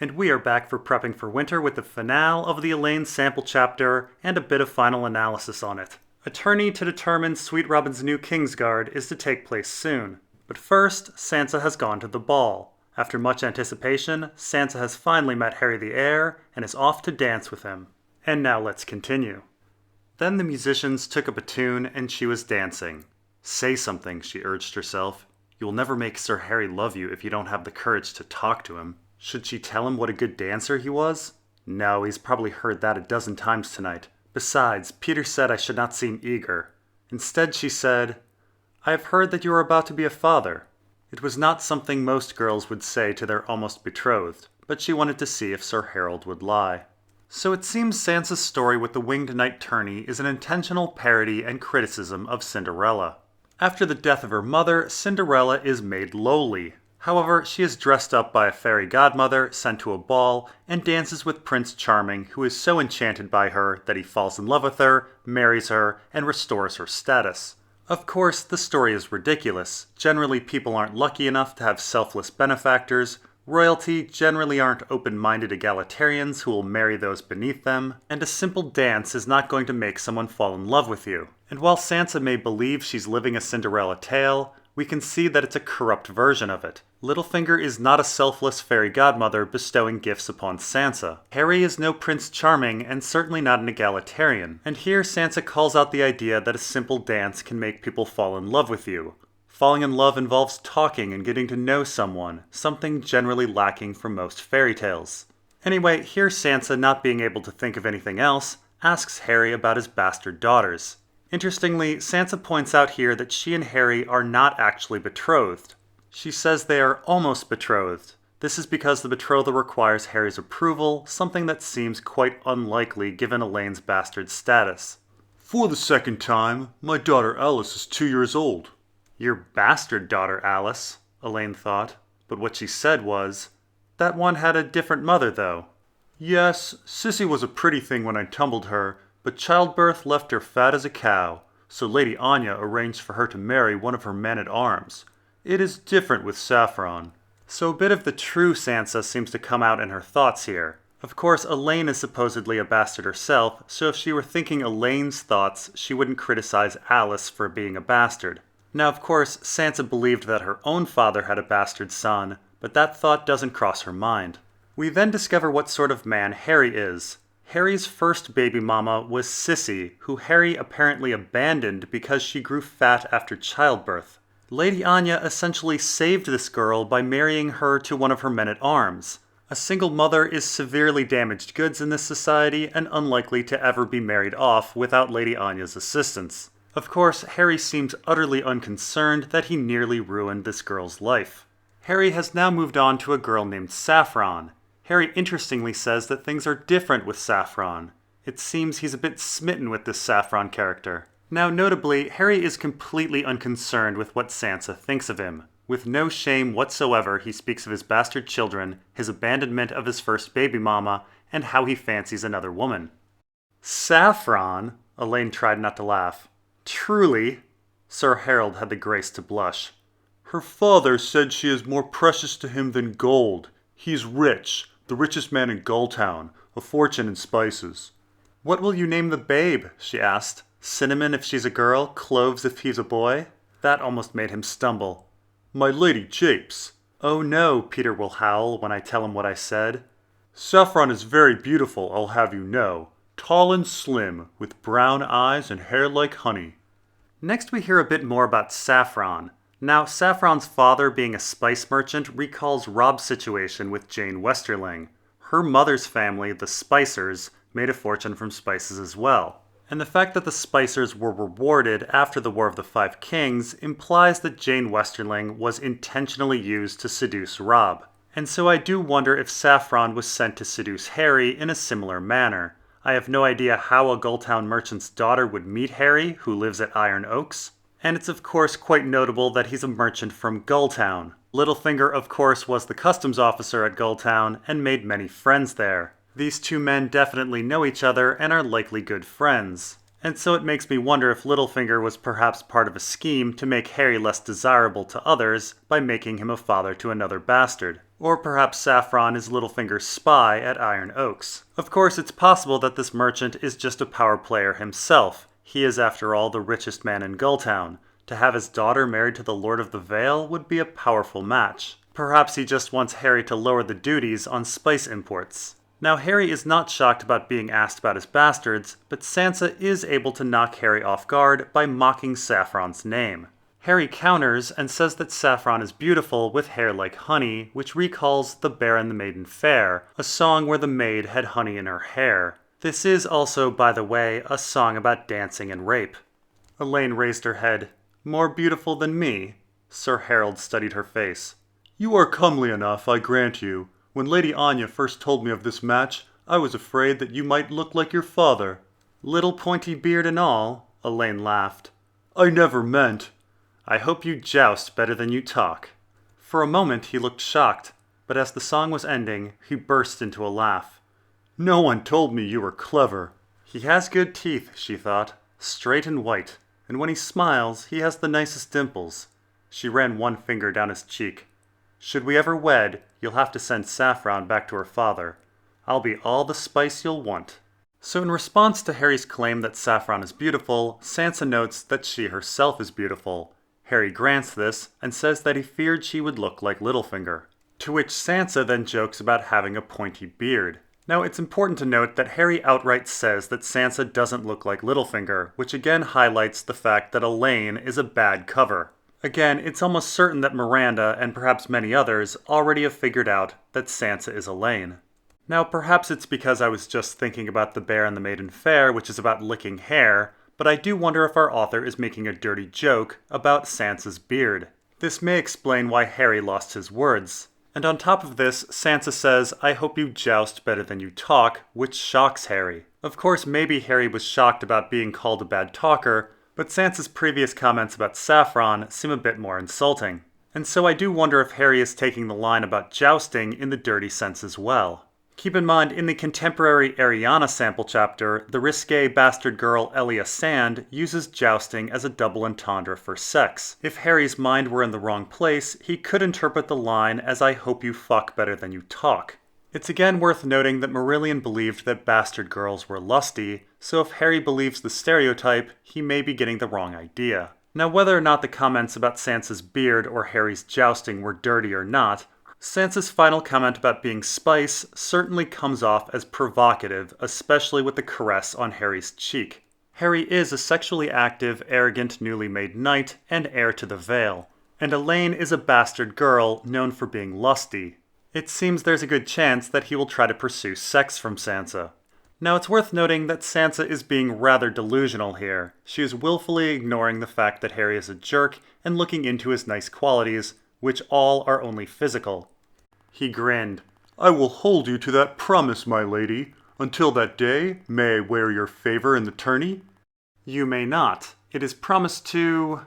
and we are back for prepping for winter with the finale of the Alayne sample chapter and a bit of final analysis on it. A tourney to determine Sweet Robin's new Kingsguard is to take place soon. But first, Sansa has gone to the ball. After much anticipation, Sansa has finally met Harry the Heir and is off to dance with him. And now let's continue. Then the musicians took up a tune and she was dancing. Say something, she urged herself. You will never make Sir Harry love you if you don't have the courage to talk to him. Should she tell him what a good dancer he was? No, he's probably heard that a dozen times tonight. Besides, Peter said I should not seem eager. Instead, she said, I have heard that you are about to be a father. It was not something most girls would say to their almost betrothed, but she wanted to see if Sir Harold would lie. So it seems Sansa's story with the Winged Knight tourney is an intentional parody and criticism of Cinderella. After the death of her mother, Cinderella is made lowly. However, she is dressed up by a fairy godmother, sent to a ball, and dances with Prince Charming, who is so enchanted by her that he falls in love with her, marries her, and restores her status. Of course, the story is ridiculous. Generally, people aren't lucky enough to have selfless benefactors. Royalty generally aren't open-minded egalitarians who will marry those beneath them, and a simple dance is not going to make someone fall in love with you. And while Sansa may believe she's living a Cinderella tale, we can see that it's a corrupt version of it. Littlefinger is not a selfless fairy godmother bestowing gifts upon Sansa. Harry is no Prince Charming and certainly not an egalitarian. And here Sansa calls out the idea that a simple dance can make people fall in love with you. Falling in love involves talking and getting to know someone, something generally lacking from most fairy tales. Anyway, here Sansa, not being able to think of anything else, asks Harry about his bastard daughters. Interestingly, Sansa points out here that she and Harry are not actually betrothed. She says they are almost betrothed. This is because the betrothal requires Harry's approval, something that seems quite unlikely given Alayne's bastard status. For the second time, my daughter Alice is 2 years old. Your bastard daughter, Alice, Alayne thought, but what she said was, that one had a different mother, though. Yes, Sissy was a pretty thing when I tumbled her, but childbirth left her fat as a cow, so Lady Anya arranged for her to marry one of her men-at-arms. It is different with Saffron. So a bit of the true Sansa seems to come out in her thoughts here. Of course, Alayne is supposedly a bastard herself, so if she were thinking Alayne's thoughts, she wouldn't criticize Alice for being a bastard. Now, of course, Sansa believed that her own father had a bastard son, but that thought doesn't cross her mind. We then discover what sort of man Harry is. Harry's first baby mama was Sissy, who Harry apparently abandoned because she grew fat after childbirth. Lady Anya essentially saved this girl by marrying her to one of her men-at-arms. A single mother is severely damaged goods in this society and unlikely to ever be married off without Lady Anya's assistance. Of course, Harry seems utterly unconcerned that he nearly ruined this girl's life. Harry has now moved on to a girl named Saffron. Harry interestingly says that things are different with Saffron. It seems he's a bit smitten with this Saffron character. Now, notably, Harry is completely unconcerned with what Sansa thinks of him. With no shame whatsoever, he speaks of his bastard children, his abandonment of his first baby mama, and how he fancies another woman. Saffron? Alayne tried not to laugh. Truly? Sir Harold had the grace to blush. Her father said she is more precious to him than gold. He's rich, the richest man in Gulltown, a fortune in spices. What will you name the babe? She asked. Cinnamon if she's a girl, cloves if he's a boy? That almost made him stumble. My Lady Japes. Oh no, Peter will howl when I tell him what I said. Saffron is very beautiful, I'll have you know. Tall and slim, with brown eyes and hair like honey. Next we hear a bit more about Saffron. Now, Saffron's father being a spice merchant recalls Robb's situation with Jane Westerling. Her mother's family, the Spicers, made a fortune from spices as well. And the fact that the Spicers were rewarded after the War of the Five Kings implies that Jane Westerling was intentionally used to seduce Robb. And so I do wonder if Saffron was sent to seduce Harry in a similar manner. I have no idea how a Gulltown merchant's daughter would meet Harry, who lives at Iron Oaks. And it's of course quite notable that he's a merchant from Gulltown. Littlefinger, of course, was the customs officer at Gulltown and made many friends there. These two men definitely know each other and are likely good friends. And so it makes me wonder if Littlefinger was perhaps part of a scheme to make Harry less desirable to others by making him a father to another bastard. Or perhaps Saffron is Littlefinger's spy at Iron Oaks. Of course, it's possible that this merchant is just a power player himself. He is, after all, the richest man in Gulltown. To have his daughter married to the Lord of the Vale would be a powerful match. Perhaps he just wants Harry to lower the duties on spice imports. Now, Harry is not shocked about being asked about his bastards, but Sansa is able to knock Harry off guard by mocking Saffron's name. Harry counters and says that Saffron is beautiful with hair like honey, which recalls The Bear and the Maiden Fair, a song where the maid had honey in her hair. This is also, by the way, a song about dancing and rape. Alayne raised her head. More beautiful than me? Sir Harold studied her face. You are comely enough, I grant you. When Lady Anya first told me of this match, I was afraid that you might look like your father. Little pointy beard and all, Alayne laughed. I never meant. I hope you joust better than you talk. For a moment he looked shocked, but as the song was ending, he burst into a laugh. No one told me you were clever. He has good teeth, she thought, straight and white, and when he smiles, he has the nicest dimples. She ran one finger down his cheek. Should we ever wed, you'll have to send Saffron back to her father. I'll be all the spice you'll want. So in response to Harry's claim that Saffron is beautiful, Sansa notes that she herself is beautiful. Harry grants this, and says that he feared she would look like Littlefinger. To which Sansa then jokes about having a pointy beard. Now it's important to note that Harry outright says that Sansa doesn't look like Littlefinger, which again highlights the fact that Alayne is a bad cover. Again, it's almost certain that Miranda, and perhaps many others, already have figured out that Sansa is Alayne. Now perhaps it's because I was just thinking about The Bear and the Maiden Fair, which is about licking hair, but I do wonder if our author is making a dirty joke about Sansa's beard. This may explain why Harry lost his words. And on top of this, Sansa says, I hope you joust better than you talk, which shocks Harry. Of course, maybe Harry was shocked about being called a bad talker, but Sansa's previous comments about Saffron seem a bit more insulting. And so I do wonder if Harry is taking the line about jousting in the dirty sense as well. Keep in mind, in the contemporary Ariana sample chapter, the risque bastard girl Elia Sand uses jousting as a double entendre for sex. If Harry's mind were in the wrong place, he could interpret the line as I hope you fuck better than you talk. It's again worth noting that Marillion believed that bastard girls were lusty, so if Harry believes the stereotype, he may be getting the wrong idea. Now whether or not the comments about Sansa's beard or Harry's jousting were dirty or not, Sansa's final comment about being spice certainly comes off as provocative, especially with the caress on Harry's cheek. Harry is a sexually active, arrogant, newly made knight and heir to the Vale, and Alayne is a bastard girl known for being lusty. It seems there's a good chance that he will try to pursue sex from Sansa. Now it's worth noting that Sansa is being rather delusional here. She is willfully ignoring the fact that Harry is a jerk and looking into his nice qualities, which all are only physical. He grinned. I will hold you to that promise, my lady. Until that day, may I wear your favor in the tourney? You may not. It is promised to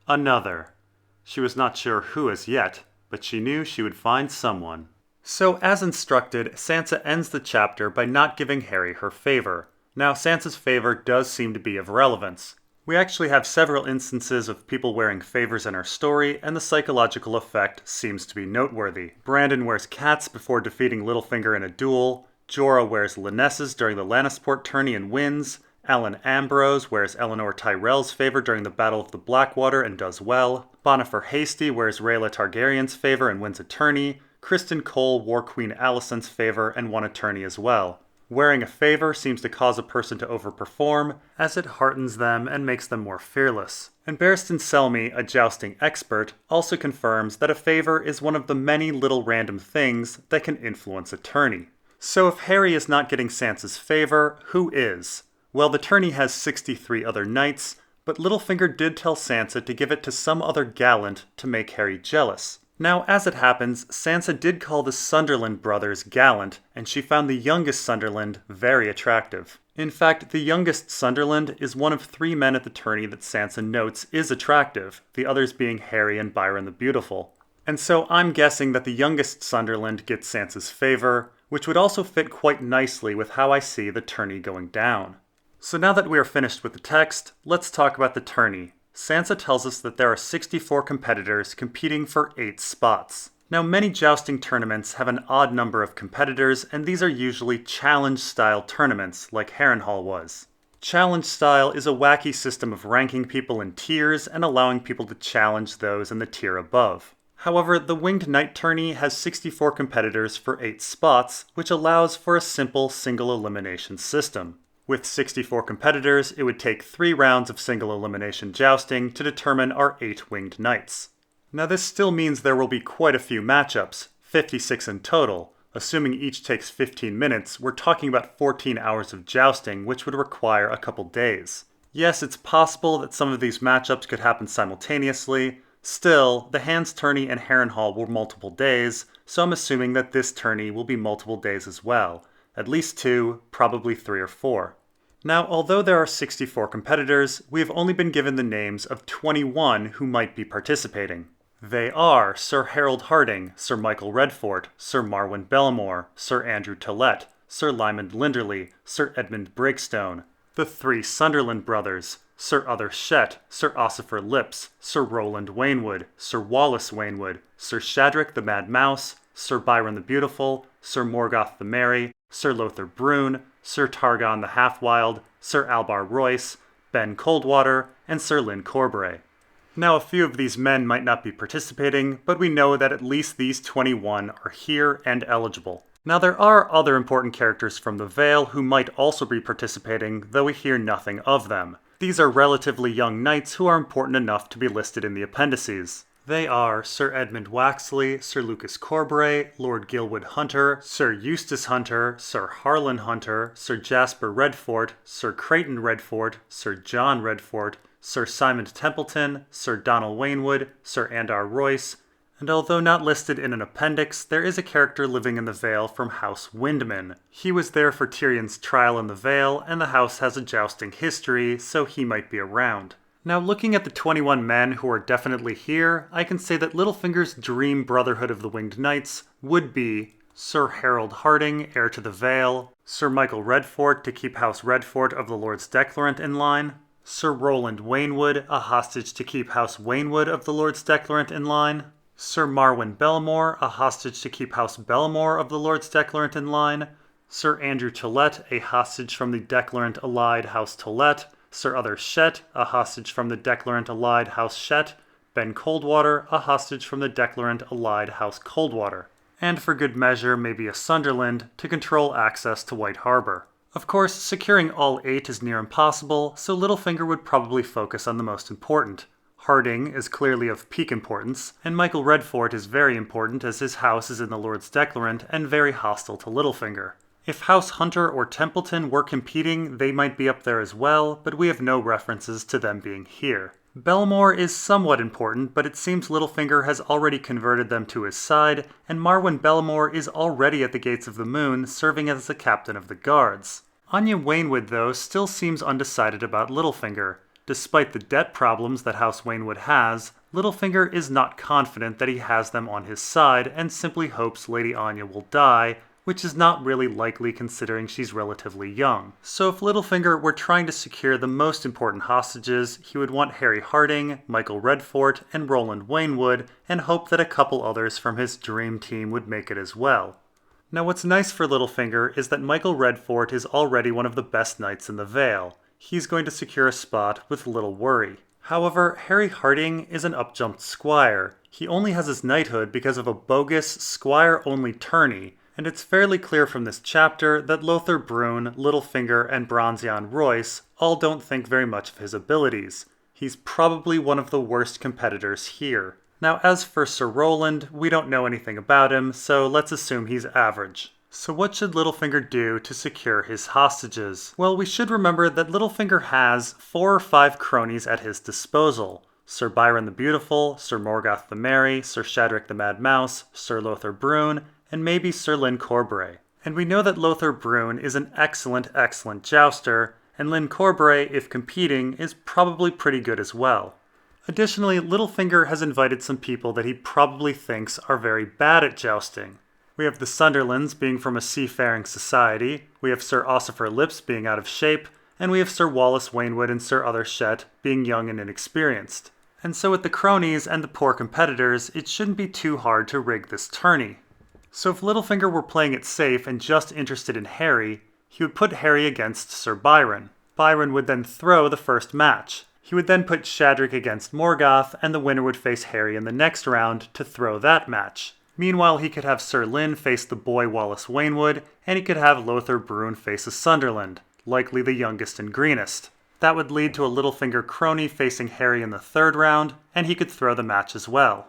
another. She was not sure who as yet, but she knew she would find someone. So, as instructed, Sansa ends the chapter by not giving Harry her favor. Now, Sansa's favor does seem to be of relevance. We actually have several instances of people wearing favors in our story, and the psychological effect seems to be noteworthy. Brandon wears cats before defeating Littlefinger in a duel, Jorah wears Linesses during the Lannisport tourney and wins, Alan Ambrose wears Eleanor Tyrell's favor during the Battle of the Blackwater and does well, Bonifer Hasty wears Rhaela Targaryen's favor and wins a tourney, Criston Cole wore Queen Alicent's favor and won a tourney as well. Wearing a favor seems to cause a person to overperform, as it heartens them and makes them more fearless. And Barristan Selmy, a jousting expert, also confirms that a favor is one of the many little random things that can influence a tourney. So if Harry is not getting Sansa's favor, who is? Well, the tourney has 63 other knights, but Littlefinger did tell Sansa to give it to some other gallant to make Harry jealous. Now, as it happens, Sansa did call the Sunderland brothers gallant, and she found the youngest Sunderland very attractive. In fact, the youngest Sunderland is one of 3 men at the tourney that Sansa notes is attractive, the others being Harry and Byron the Beautiful. And so I'm guessing that the youngest Sunderland gets Sansa's favor, which would also fit quite nicely with how I see the tourney going down. So now that we are finished with the text, let's talk about the tourney. Sansa tells us that there are 64 competitors competing for 8 spots. Now, many jousting tournaments have an odd number of competitors, and these are usually challenge-style tournaments, like Harrenhal was. Challenge style is a wacky system of ranking people in tiers and allowing people to challenge those in the tier above. However, the Winged Knight Tourney has 64 competitors for 8 spots, which allows for a simple single elimination system. With 64 competitors, it would take 3 rounds of single elimination jousting to determine our 8 Winged Knights. Now this still means there will be quite a few matchups, 56 in total. Assuming each takes 15 minutes, we're talking about 14 hours of jousting, which would require a couple days. Yes, it's possible that some of these matchups could happen simultaneously. Still, the Hands Tourney and Harrenhal were multiple days, so I'm assuming that this tourney will be multiple days as well. At least 2, probably 3 or 4. Now, although there are 64 competitors, we have only been given the names of 21 who might be participating. They are Sir Harold Harding, Sir Michael Redfort, Sir Marwyn Bellamore, Sir Andrew Tillett, Sir Lyman Linderley, Sir Edmund Breakstone, the 3 Sunderland brothers, Sir Other Shett, Sir Ossifer Lips, Sir Roland Waynwood, Sir Wallace Waynwood, Sir Shadrach the Mad Mouse, Sir Byron the Beautiful, Sir Morgoth the Merry, Sir Lothar Brune, Sir Targon the Half-Wild, Sir Albar Royce, Ben Coldwater, and Sir Lyn Corbray. Now, a few of these men might not be participating, but we know that at least these 21 are here and eligible. Now, there are other important characters from the Vale who might also be participating, though we hear nothing of them. These are relatively young knights who are important enough to be listed in the appendices. They are Sir Edmund Waxley, Sir Lucas Corbray, Lord Gilwood Hunter, Sir Eustace Hunter, Sir Harlan Hunter, Sir Jasper Redfort, Sir Creighton Redfort, Sir John Redfort, Sir Simon Templeton, Sir Donal Waynwood, Sir Andar Royce, and although not listed in an appendix, there is a character living in the Vale from House Windman. He was there for Tyrion's trial in the Vale, and the house has a jousting history, so he might be around. Now, looking at the 21 men who are definitely here, I can say that Littlefinger's dream Brotherhood of the Winged Knights would be Sir Harold Harding, heir to the Vale, Sir Michael Redfort to keep House Redfort of the Lord's Declarant in line, Sir Roland Waynwood, a hostage to keep House Waynwood of the Lord's Declarant in line, Sir Marwyn Bellamore, a hostage to keep House Bellamore of the Lord's Declarant in line, Sir Andrew Tillett, a hostage from the Declarant allied House Tillett, Sir Other Shett, a hostage from the Declarant allied House Shett, Ben Coldwater, a hostage from the Declarant allied House Coldwater, and for good measure maybe a Sunderland to control access to White Harbor. Of course, securing all 8 is near impossible, so Littlefinger would probably focus on the most important. Harding is clearly of peak importance, and Michael Redfort is very important as his house is in the Lord's Declarant and very hostile to Littlefinger. If House Hunter or Templeton were competing, they might be up there as well, but we have no references to them being here. Bellamore is somewhat important, but it seems Littlefinger has already converted them to his side, and Marwyn Bellamore is already at the Gates of the Moon, serving as the captain of the guards. Anya Waynwood, though, still seems undecided about Littlefinger. Despite the debt problems that House Waynwood has, Littlefinger is not confident that he has them on his side and simply hopes Lady Anya will die, which is not really likely considering she's relatively young. So if Littlefinger were trying to secure the most important hostages, he would want Harry Harding, Michael Redfort, and Roland Waynwood, and hope that a couple others from his dream team would make it as well. Now what's nice for Littlefinger is that Michael Redfort is already one of the best knights in the Vale. He's going to secure a spot with little worry. However, Harry Harding is an upjumped squire. He only has his knighthood because of a bogus squire-only tourney, and it's fairly clear from this chapter that Lothar Brune, Littlefinger, and Bronzion Royce all don't think very much of his abilities. He's probably one of the worst competitors here. Now, as for Sir Roland, we don't know anything about him, so let's assume he's average. So what should Littlefinger do to secure his hostages? Well, we should remember that Littlefinger has 4 or 5 cronies at his disposal. Sir Byron the Beautiful, Sir Morgoth the Merry, Sir Shadrach the Mad Mouse, Sir Lothar Brune, and maybe Sir Lyn Corbray. And we know that Lothar Brune is an excellent jouster, and Lyn Corbray, if competing, is probably pretty good as well. Additionally, Littlefinger has invited some people that he probably thinks are very bad at jousting. We have the Sunderlands being from a seafaring society, we have Sir Ossifer Lips being out of shape, and we have Sir Wallace Waynwood and Sir Other Shett being young and inexperienced. And so with the cronies and the poor competitors, it shouldn't be too hard to rig this tourney. So if Littlefinger were playing it safe and just interested in Harry, he would put Harry against Sir Byron. Byron would then throw the first match. He would then put Shadrick against Morgoth, and the winner would face Harry in the next round to throw that match. Meanwhile, he could have Sir Lyn face the boy Wallace Waynwood, and he could have Lothar Brune face a Sunderland, likely the youngest and greenest. That would lead to a Littlefinger crony facing Harry in the third round, and he could throw the match as well.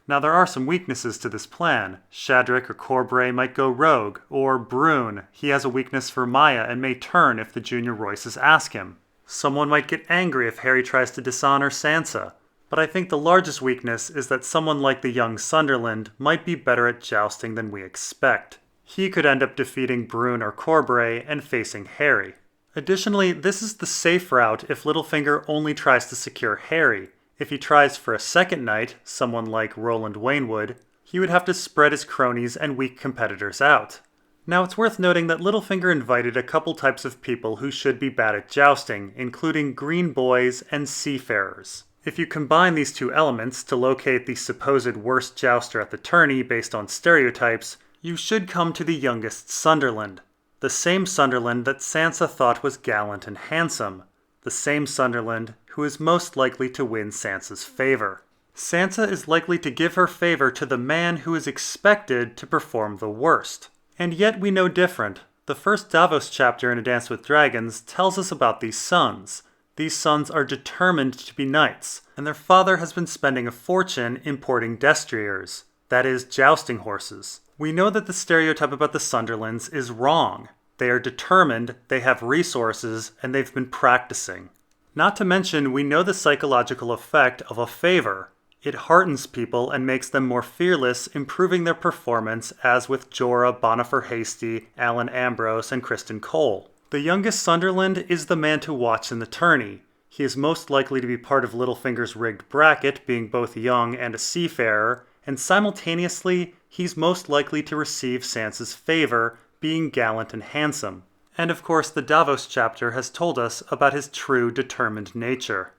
Now there are some weaknesses to this plan. Shadrick or Corbray might go rogue, or Brune, he has a weakness for Maya and may turn if the junior Royces ask him. Someone might get angry if Harry tries to dishonor Sansa, but I think the largest weakness is that someone like the young Sunderland might be better at jousting than we expect. He could end up defeating Brune or Corbray and facing Harry. Additionally, this is the safe route if Littlefinger only tries to secure Harry. If he tries for a second knight, someone like Roland Waynwood, he would have to spread his cronies and weak competitors out. Now it's worth noting that Littlefinger invited a couple types of people who should be bad at jousting, including green boys and seafarers. If you combine these two elements to locate the supposed worst jouster at the tourney based on stereotypes, you should come to the youngest Sunderland. The same Sunderland that Sansa thought was gallant and handsome. The same Sunderland who is most likely to win Sansa's favor. Sansa is likely to give her favor to the man who is expected to perform the worst. And yet we know different. The first Davos chapter in A Dance with Dragons tells us about these sons. These sons are determined to be knights, and their father has been spending a fortune importing destriers, that is, jousting horses. We know that the stereotype about the Sunderlands is wrong. They are determined, they have resources, and they've been practicing. Not to mention, we know the psychological effect of a favor. It heartens people and makes them more fearless, improving their performance, as with Jorah, Bonifer Hasty, Alan Ambrose, and Criston Cole. The youngest Sunderland is the man to watch in the tourney. He is most likely to be part of Littlefinger's rigged bracket, being both young and a seafarer, and simultaneously, he's most likely to receive Sansa's favor, being gallant and handsome. And of course, the Davos chapter has told us about his true, determined nature.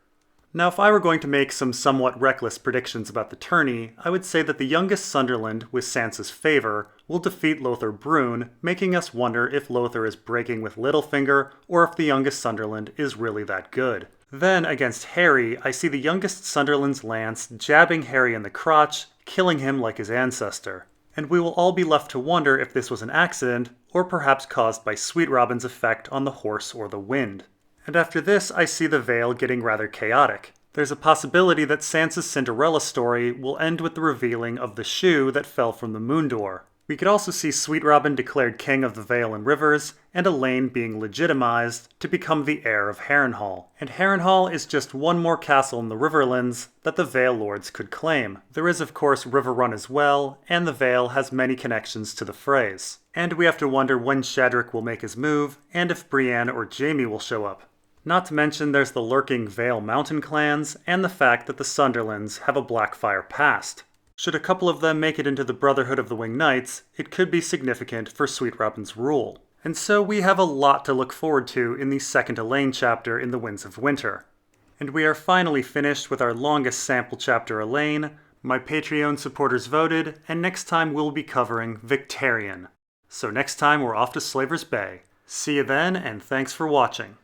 Now, if I were going to make some somewhat reckless predictions about the tourney, I would say that the youngest Sunderland, with Sansa's favor, will defeat Lothar Brune, making us wonder if Lothar is breaking with Littlefinger, or if the youngest Sunderland is really that good. Then, against Harry, I see the youngest Sunderland's lance jabbing Harry in the crotch, killing him like his ancestor. And we will all be left to wonder if this was an accident, or perhaps caused by Sweet Robin's effect on the horse or the wind. And after this, I see the Vale getting rather chaotic. There's a possibility that Sansa's Cinderella story will end with the revealing of the shoe that fell from the moon door. We could also see Sweet Robin declared king of the Vale and Rivers, and Alayne being legitimized to become the heir of Harrenhal. And Harrenhal is just one more castle in the Riverlands that the Vale Lords could claim. There is of course Riverrun as well, and the Vale has many connections to the Freys. And we have to wonder when Shadrick will make his move, and if Brienne or Jaime will show up. Not to mention there's the lurking Vale Mountain clans, and the fact that the Sunderlands have a Blackfyre past. Should a couple of them make it into the Brotherhood of the Winged Knights, it could be significant for Sweet Robin's rule. And so we have a lot to look forward to in the second Alayne chapter in the Winds of Winter. And we are finally finished with our longest sample chapter Alayne. My Patreon supporters voted, and next time we'll be covering Victarion. So next time we're off to Slaver's Bay. See you then, and thanks for watching.